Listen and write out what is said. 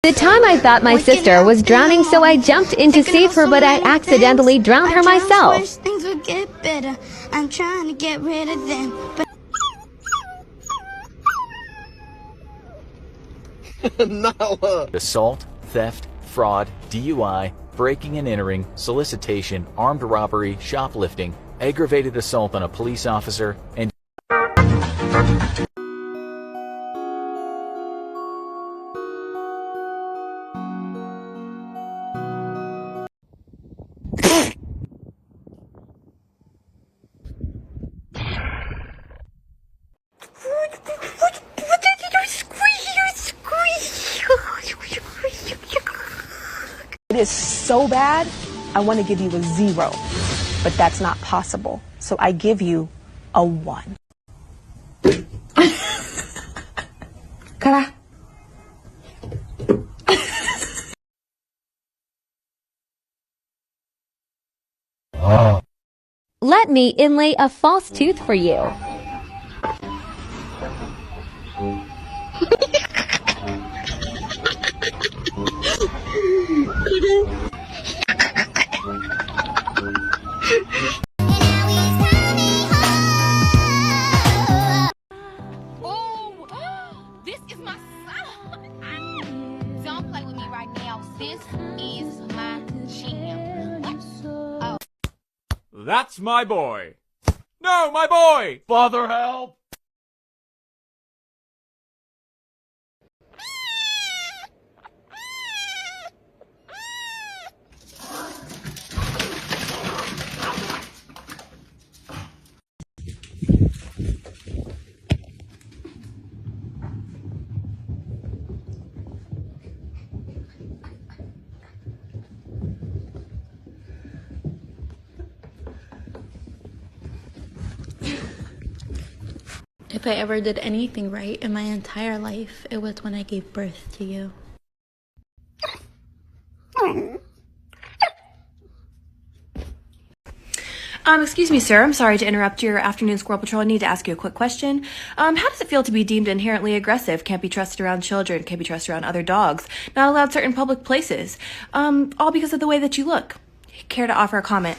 The time I thought my sister was drowning, so I jumped in to save her, but I accidentally drowned her myself. Things would get better. I'm trying to get rid of them, but No. Assault, theft, fraud, DUI, breaking and entering, solicitation, armed robbery, shoplifting, aggravated assault on a police officer, and It is so bad, I want to give you a 0, but that's not possible. So I give you a 1. Cara. Let me inlay a false tooth for you. This is my son. Don't play with me right now. This is my jam. Oh. That's my boy. No, my boy! Father, help! If I ever did anything right in my entire life, it was when I gave birth to you. Excuse me, sir. I'm sorry to interrupt your afternoon squirrel patrol. I need to ask you a quick question. How does it feel to be deemed inherently aggressive, can't be trusted around children, can't be trusted around other dogs, not allowed certain public places, all because of the way that you look? Care to offer a comment?